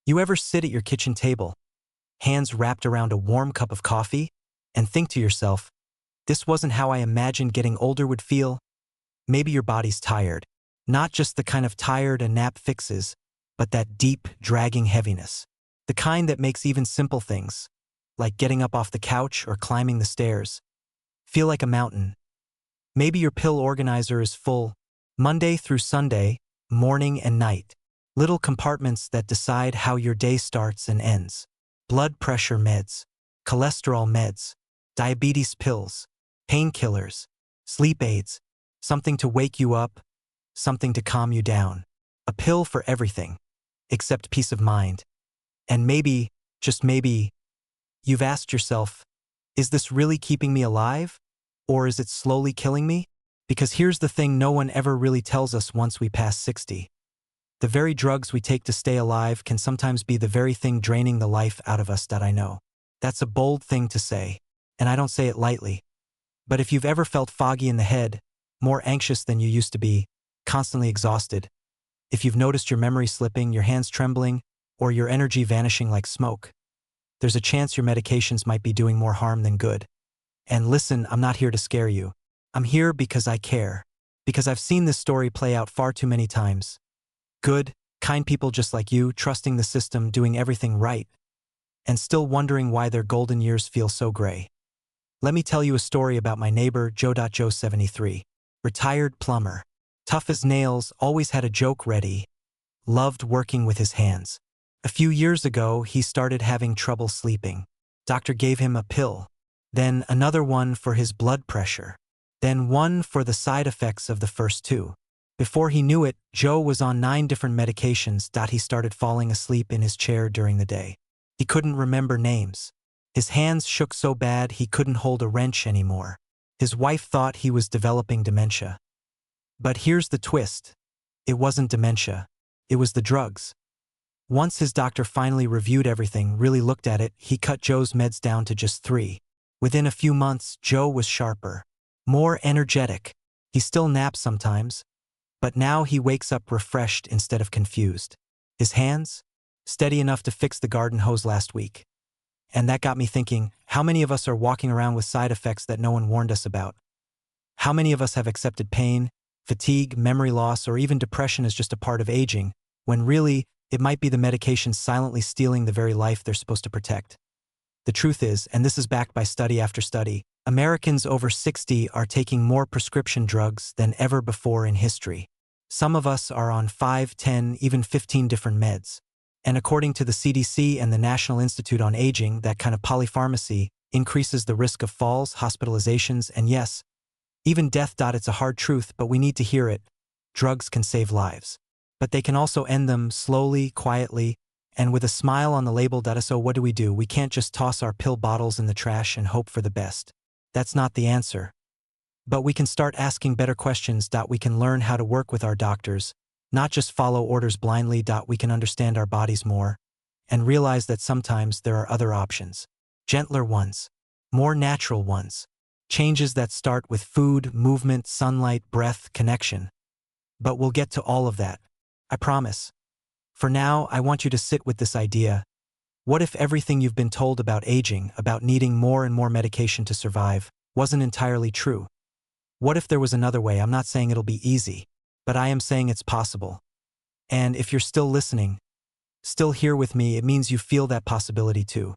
You ever sit at your kitchen table, hands wrapped around a warm cup of coffee, and think to yourself, this wasn't how I imagined getting older would feel? Maybe your body's tired. Not just the kind of tired a nap fixes, but that deep, dragging heaviness. The kind that makes even simple things, like getting up off the couch or climbing the stairs, feel like a mountain. Maybe your pill organizer is full, Monday through Sunday, morning and night. Little compartments that decide how your day starts and ends. Blood pressure meds, cholesterol meds, diabetes pills, painkillers, sleep aids, something to wake you up, something to calm you down. A pill for everything, except peace of mind. And maybe, just maybe, you've asked yourself, is this really keeping me alive? Or is it slowly killing me? Because here's the thing no one ever really tells us once we pass 60. The very drugs we take to stay alive can sometimes be the very thing draining the life out of us that I know. That's a bold thing to say, and I don't say it lightly. But if you've ever felt foggy in the head, more anxious than you used to be, constantly exhausted, if you've noticed your memory slipping, your hands trembling, or your energy vanishing like smoke, there's a chance your medications might be doing more harm than good. And listen, I'm not here to scare you. I'm here because I care. Because I've seen this story play out far too many times. Good, kind people just like you, trusting the system, doing everything right, and still wondering why their golden years feel so gray. Let me tell you a story about my neighbor, Joe 73. Retired plumber. Tough as nails, always had a joke ready. Loved working with his hands. A few years ago, he started having trouble sleeping. Doctor gave him a pill. Then another one for his blood pressure. Then one for the side effects of the first two. Before he knew it, Joe was on 9 different medications. He started falling asleep in his chair during the day. He couldn't remember names. His hands shook so bad he couldn't hold a wrench anymore. His wife thought he was developing dementia. But here's the twist. It wasn't dementia. It was the drugs. Once his doctor finally reviewed everything, really looked at it, he cut Joe's meds down to just 3. Within a few months, Joe was sharper, more energetic. He still naps sometimes, but now he wakes up refreshed instead of confused. His hands? Steady enough to fix the garden hose last week. And that got me thinking, how many of us are walking around with side effects that no one warned us about? How many of us have accepted pain, fatigue, memory loss, or even depression as just a part of aging, when really, it might be the medications silently stealing the very life they're supposed to protect? The truth is, and this is backed by study after study, Americans over 60 are taking more prescription drugs than ever before in history. Some of us are on 5, 10, even 15 different meds. And according to the CDC and the National Institute on Aging, that kind of polypharmacy increases the risk of falls, hospitalizations, and yes, even death. It's a hard truth, but we need to hear it. Drugs can save lives. But they can also end them slowly, quietly, and with a smile on the label. So what do? We can't just toss our pill bottles in the trash and hope for the best. That's not the answer. But we can start asking better questions. We can learn how to work with our doctors, not just follow orders blindly. We can understand our bodies more and realize that sometimes there are other options. Gentler ones, more natural ones. Changes that start with food, movement, sunlight, breath, connection. But we'll get to all of that. I promise. For now, I want you to sit with this idea. What if everything you've been told about aging, about needing more and more medication to survive, wasn't entirely true? What if there was another way? I'm not saying it'll be easy, but I am saying it's possible. And if you're still listening, still here with me, it means you feel that possibility too.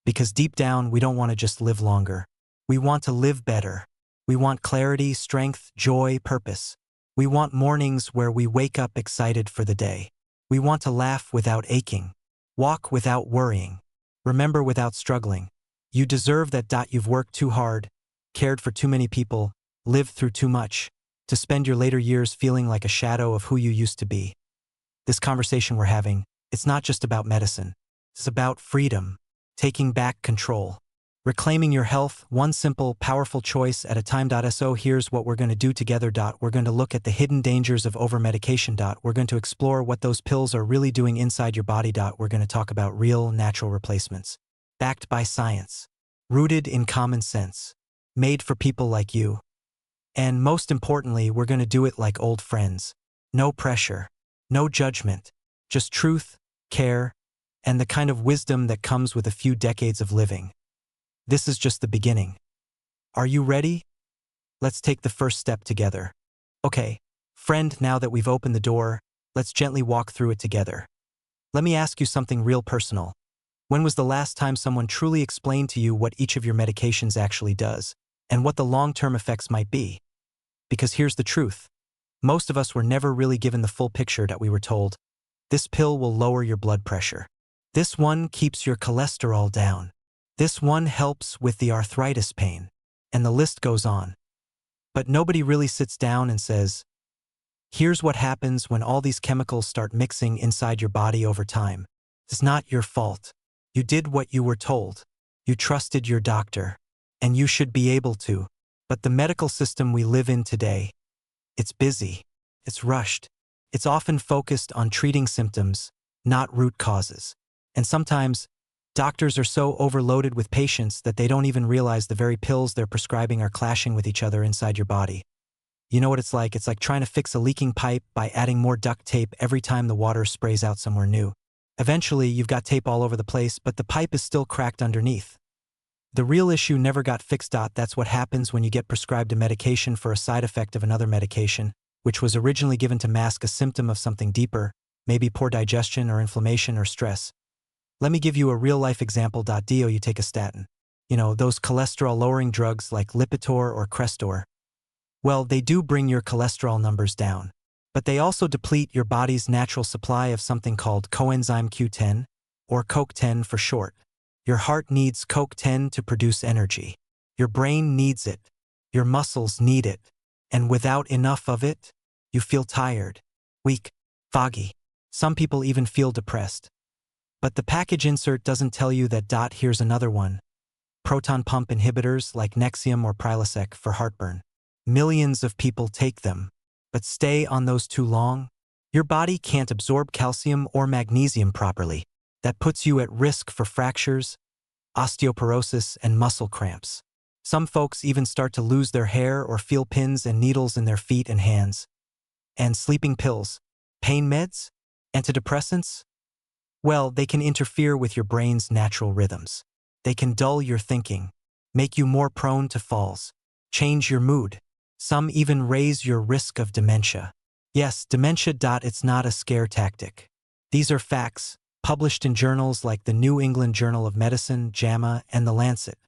Because deep down, we don't want to just live longer. We want to live better. We want clarity, strength, joy, purpose. We want mornings where we wake up excited for the day. We want to laugh without aching, walk without worrying, remember without struggling. You deserve that. You've worked too hard, cared for too many people, lived through too much, to spend your later years feeling like a shadow of who you used to be. This conversation we're having, it's not just about medicine. It's about freedom, taking back control, reclaiming your health, one simple, powerful choice at a time. So here's what we're going to do together. We're going to look at the hidden dangers of overmedication. We're going to explore what those pills are really doing inside your body. We're going to talk about real, natural replacements, backed by science, rooted in common sense, made for people like you. And most importantly, we're going to do it like old friends. No pressure, no judgment, just truth, care, and the kind of wisdom that comes with a few decades of living. This is just the beginning. Are you ready? Let's take the first step together. Okay, friend, now that we've opened the door, let's gently walk through it together. Let me ask you something real personal. When was the last time someone truly explained to you what each of your medications actually does, and what the long-term effects might be? Because here's the truth. Most of us were never really given the full picture that we were told. This pill will lower your blood pressure. This one keeps your cholesterol down. This one helps with the arthritis pain. And the list goes on. But nobody really sits down and says, here's what happens when all these chemicals start mixing inside your body over time. It's not your fault. You did what you were told. You trusted your doctor. And you should be able to. But the medical system we live in today, it's busy. It's rushed. It's often focused on treating symptoms, not root causes. And sometimes, doctors are so overloaded with patients that they don't even realize the very pills they're prescribing are clashing with each other inside your body. You know what it's like? It's like trying to fix a leaking pipe by adding more duct tape every time the water sprays out somewhere new. Eventually, you've got tape all over the place, but the pipe is still cracked underneath. The real issue never got fixed. That's what happens when you get prescribed a medication for a side effect of another medication, which was originally given to mask a symptom of something deeper, maybe poor digestion or inflammation or stress. Let me give you a real-life example. You take a statin. You know, those cholesterol-lowering drugs like Lipitor or Crestor. Well, they do bring your cholesterol numbers down. But they also deplete your body's natural supply of something called coenzyme Q10, or CoQ10 for short. Your heart needs CoQ10 to produce energy. Your brain needs it. Your muscles need it. And without enough of it, you feel tired, weak, foggy. Some people even feel depressed. But the package insert doesn't tell you that. Here's another one. Proton pump inhibitors like Nexium or Prilosec for heartburn. Millions of people take them. But stay on those too long, your body can't absorb calcium or magnesium properly. That puts you at risk for fractures, osteoporosis, and muscle cramps. Some folks even start to lose their hair or feel pins and needles in their feet and hands. And sleeping pills, pain meds, antidepressants? Well, they can interfere with your brain's natural rhythms. They can dull your thinking, make you more prone to falls, change your mood. Some even raise your risk of dementia. Yes, dementia. It's not a scare tactic. These are facts, published in journals like the New England Journal of Medicine, JAMA, and The Lancet.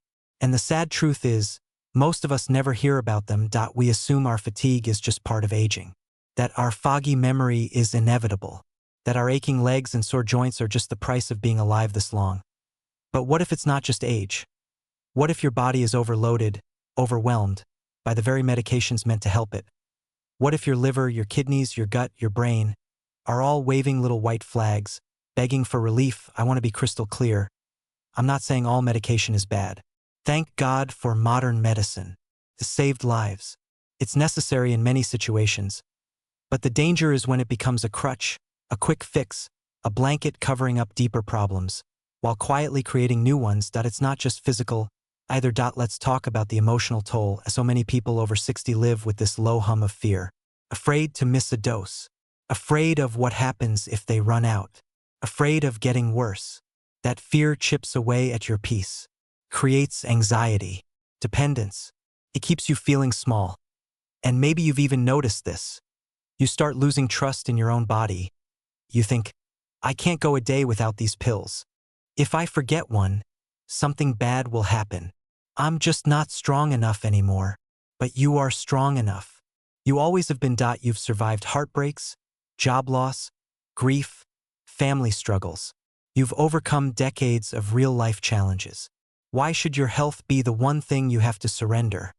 And the sad truth is, most of us never hear about them. We assume our fatigue is just part of aging, that our foggy memory is inevitable, that our aching legs and sore joints are just the price of being alive this long. But what if it's not just age? What if your body is overloaded, overwhelmed, by the very medications meant to help it? What if your liver, your kidneys, your gut, your brain are all waving little white flags, begging for relief? I want to be crystal clear. I'm not saying all medication is bad. Thank God for modern medicine. It saved lives. It's necessary in many situations. But the danger is when it becomes a crutch, a quick fix, a blanket covering up deeper problems, while quietly creating new ones. It's not just physical, either. Let's talk about the emotional toll. So many people over 60 live with this low hum of fear, afraid to miss a dose, afraid of what happens if they run out, afraid of getting worse. That fear chips away at your peace, creates anxiety, dependence. It keeps you feeling small. And maybe you've even noticed this. You start losing trust in your own body. You think, I can't go a day without these pills. If I forget one, something bad will happen. I'm just not strong enough anymore. But you are strong enough. You always have been. You've survived heartbreaks, job loss, grief, family struggles. You've overcome decades of real-life challenges. Why should your health be the one thing you have to surrender?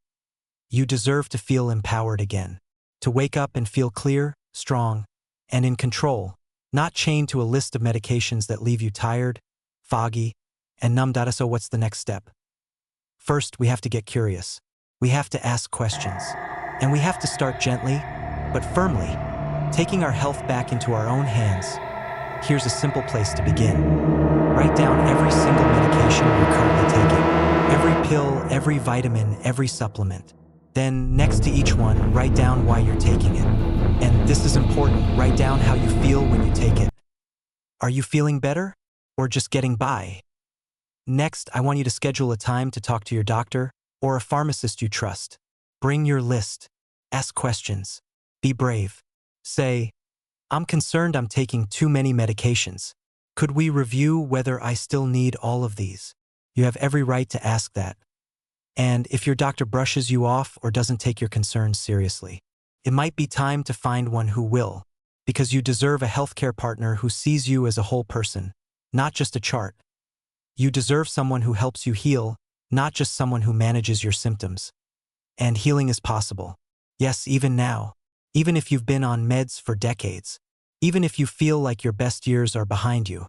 You deserve to feel empowered again. To wake up and feel clear, strong, and in control, not chained to a list of medications that leave you tired, foggy, and numb. So what's the next step? First, we have to get curious. We have to ask questions. And we have to start gently, but firmly, taking our health back into our own hands. Here's a simple place to begin. Write down every single medication you're currently taking. Every pill, every vitamin, every supplement. Then, next to each one, write down why you're taking it. And this is important, write down how you feel when you take it. Are you feeling better? or just getting by? Next, I want you to schedule a time to talk to your doctor or a pharmacist you trust. Bring your list. Ask questions. Be brave. Say, I'm concerned I'm taking too many medications. Could we review whether I still need all of these? You have every right to ask that. And if your doctor brushes you off or doesn't take your concerns seriously, it might be time to find one who will, because you deserve a healthcare partner who sees you as a whole person, not just a chart. You deserve someone who helps you heal, not just someone who manages your symptoms. And healing is possible. Yes, even now. Even if you've been on meds for decades. Even if you feel like your best years are behind you.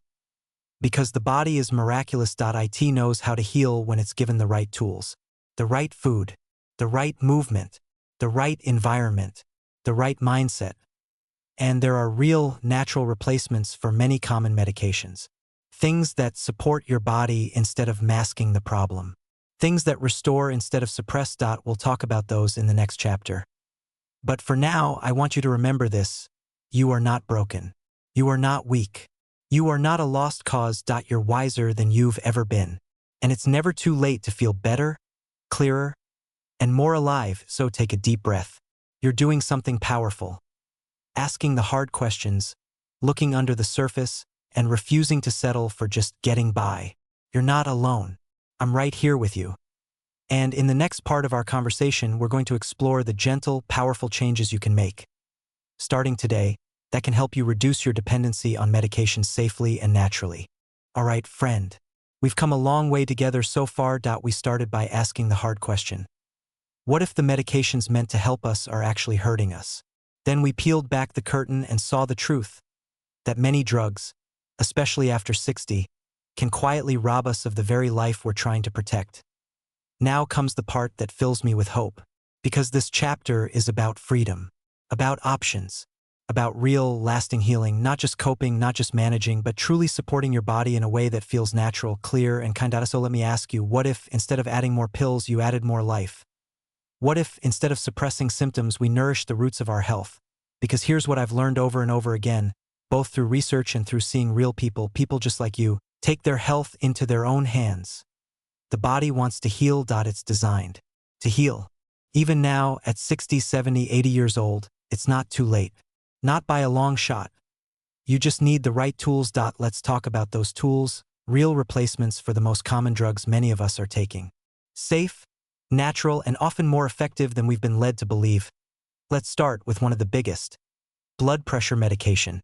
Because the body is miraculous. It knows how to heal when it's given the right tools. The right food. The right movement. The right environment. The right mindset. And there are real, natural replacements for many common medications. Things that support your body instead of masking the problem. Things that restore instead of suppress. We'll talk about those in the next chapter. But for now, I want you to remember this. You are not broken. You are not weak. You are not a lost cause. You're wiser than you've ever been. And it's never too late to feel better, clearer, and more alive, so take a deep breath. You're doing something powerful. Asking the hard questions, looking under the surface, and refusing to settle for just getting by. You're not alone. I'm right here with you. And in the next part of our conversation, we're going to explore the gentle, powerful changes you can make, starting today, that can help you reduce your dependency on medications safely and naturally. All right, friend. We've come a long way together so far. We started by asking the hard question. What if the medications meant to help us are actually hurting us? Then we peeled back the curtain and saw the truth, that many drugs, especially after 60, can quietly rob us of the very life we're trying to protect. Now comes the part that fills me with hope, because this chapter is about freedom, about options, about real, lasting healing, not just coping, not just managing, but truly supporting your body in a way that feels natural, clear, and kind. So let me ask you, what if, instead of adding more pills, you added more life? What if, instead of suppressing symptoms, we nourish the roots of our health? Because here's what I've learned over and over again, both through research and through seeing real people, people just like you, take their health into their own hands. The body wants to heal. It's designed to heal. Even now, at 60, 70, 80 years old, it's not too late. Not by a long shot. You just need the right tools. Let's talk about those tools, real replacements for the most common drugs many of us are taking. Safe, natural, and often more effective than we've been led to believe. Let's start with one of the biggest, blood pressure medication.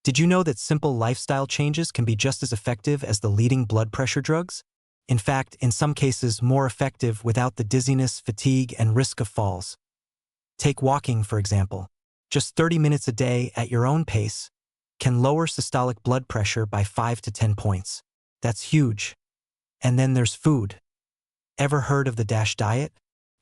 Did you know that simple lifestyle changes can be just as effective as the leading blood pressure drugs? In fact, in some cases, more effective without the dizziness, fatigue, and risk of falls. Take walking, for example. Just 30 minutes a day at your own pace can lower systolic blood pressure by 5 to 10 points. That's huge. And then there's food. Ever heard of the DASH diet?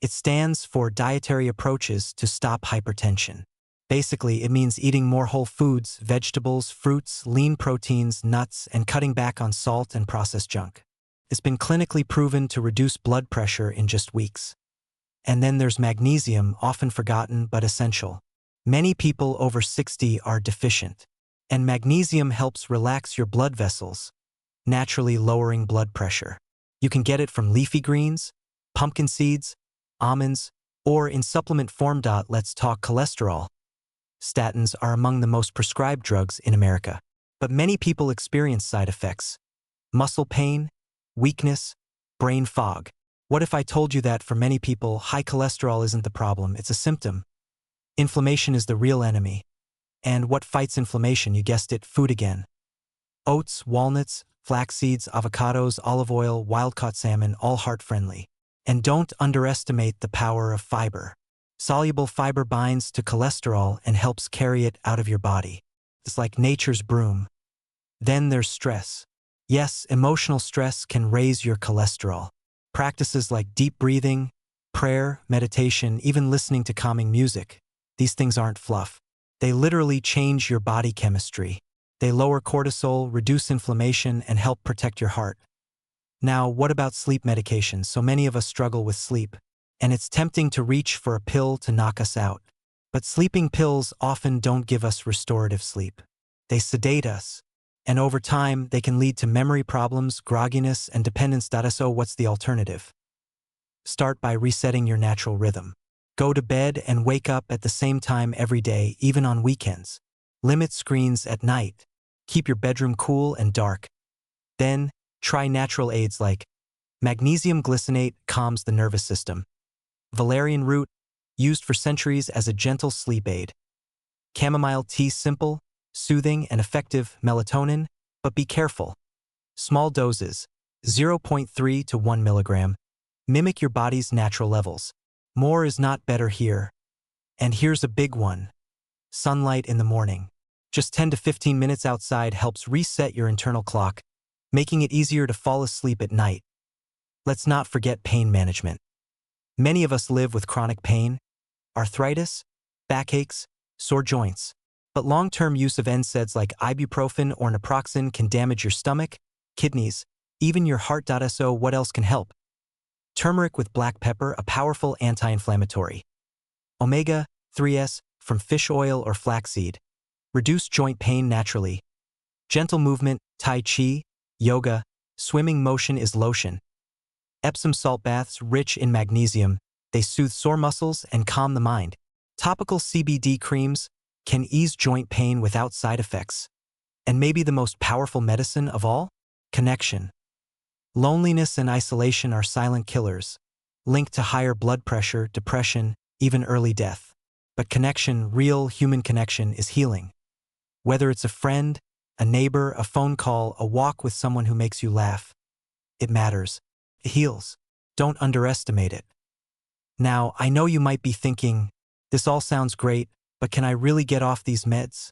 It stands for Dietary Approaches to Stop Hypertension. Basically, it means eating more whole foods, vegetables, fruits, lean proteins, nuts, and cutting back on salt and processed junk. It's been clinically proven to reduce blood pressure in just weeks. And then there's magnesium, often forgotten but essential. Many people over 60 are deficient, and magnesium helps relax your blood vessels, naturally lowering blood pressure. You can get it from leafy greens, pumpkin seeds, almonds, or in supplement form. Let's talk cholesterol. Statins are among the most prescribed drugs in America, but many people experience side effects. Muscle pain, weakness, brain fog. What if I told you that for many people, high cholesterol isn't the problem, it's a symptom? Inflammation is the real enemy. And what fights inflammation? You guessed it, food again. Oats, walnuts, flax seeds, avocados, olive oil, wild-caught salmon, all heart-friendly. And don't underestimate the power of fiber. Soluble fiber binds to cholesterol and helps carry it out of your body. It's like nature's broom. Then there's stress. Yes, emotional stress can raise your cholesterol. Practices like deep breathing, prayer, meditation, even listening to calming music. These things aren't fluff. They literally change your body chemistry. They lower cortisol, reduce inflammation, and help protect your heart. Now, what about sleep medications? So many of us struggle with sleep, and it's tempting to reach for a pill to knock us out. But sleeping pills often don't give us restorative sleep. They sedate us, And over time, they can lead to memory problems, grogginess, and dependence. So what's the alternative? Start by resetting your natural rhythm. Go to bed and wake up at the same time every day, even on weekends. Limit screens at night. Keep your bedroom cool and dark. Then, try natural aids like magnesium glycinate calms the nervous system. Valerian root, used for centuries as a gentle sleep aid. Chamomile tea, simple, soothing, and effective. Melatonin, but be careful. Small doses, 0.3 to 1 milligram, mimic your body's natural levels. More is not better here. And here's a big one. Sunlight in the morning. Just 10 to 15 minutes outside helps reset your internal clock, making it easier to fall asleep at night. Let's not forget pain management. Many of us live with chronic pain, arthritis, backaches, sore joints. But long-term use of NSAIDs like ibuprofen or naproxen can damage your stomach, kidneys, even your heart. So what else can help? Turmeric with black pepper, a powerful anti-inflammatory. Omega-3s from fish oil or flaxseed. Reduce joint pain naturally. Gentle movement, tai chi, yoga, swimming motion is lotion. Epsom salt baths rich in magnesium, they soothe sore muscles and calm the mind. Topical CBD creams can ease joint pain without side effects. And maybe the most powerful medicine of all? Connection. Loneliness and isolation are silent killers, linked to higher blood pressure, depression, even early death. But connection, real human connection, is healing. Whether it's a friend, a neighbor, a phone call, a walk with someone who makes you laugh, it matters. It heals. Don't underestimate it. Now, I know you might be thinking, this all sounds great, but can I really get off these meds?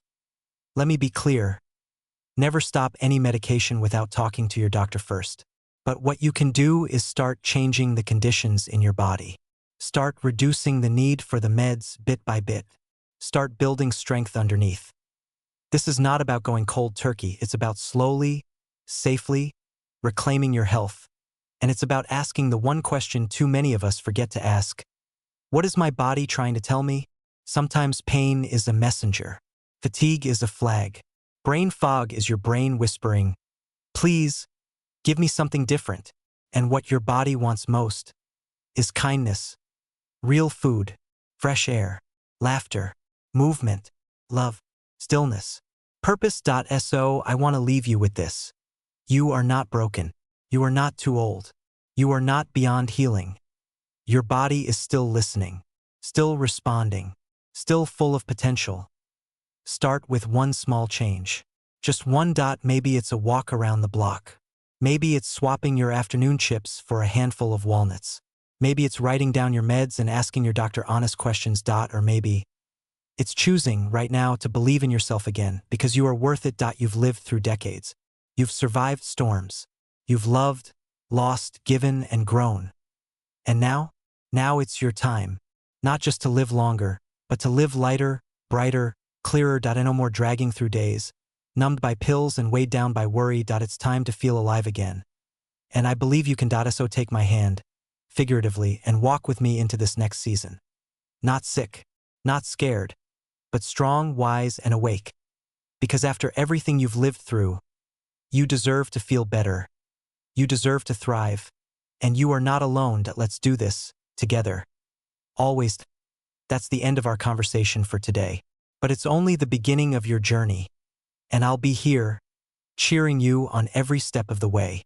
Let me be clear. Never stop any medication without talking to your doctor first. But what you can do is start changing the conditions in your body. Start reducing the need for the meds bit by bit. Start building strength underneath. This is not about going cold turkey. It's about slowly, safely, reclaiming your health. And it's about asking the one question too many of us forget to ask. What is my body trying to tell me? Sometimes pain is a messenger. Fatigue is a flag. Brain fog is your brain whispering, please, give me something different. And what your body wants most is kindness, real food, fresh air, laughter, movement, love, stillness. Purpose.so. I want to leave you with this. You are not broken. You are not too old. You are not beyond healing. Your body is still listening, still responding, still full of potential. Start with one small change. Just one. Maybe it's a walk around the block. Maybe it's swapping your afternoon chips for a handful of walnuts. Maybe it's writing down your meds and asking your doctor honest questions. Or maybe it's choosing right now to believe in yourself again because you are worth it. You've lived through decades. You've survived storms. You've loved, lost, given, and grown. And now it's your time. Not just to live longer, but to live lighter, brighter, clearer. No more dragging through days, numbed by pills and weighed down by worry. It's time to feel alive again. And I believe you can. So take my hand, figuratively, and walk with me into this next season. Not sick, not scared, but strong, wise, and awake. Because after everything you've lived through, you deserve to feel better. You deserve to thrive. And you are not alone. Let's do this together. Always. That's the end of our conversation for today. But it's only the beginning of your journey. And I'll be here, cheering you on every step of the way.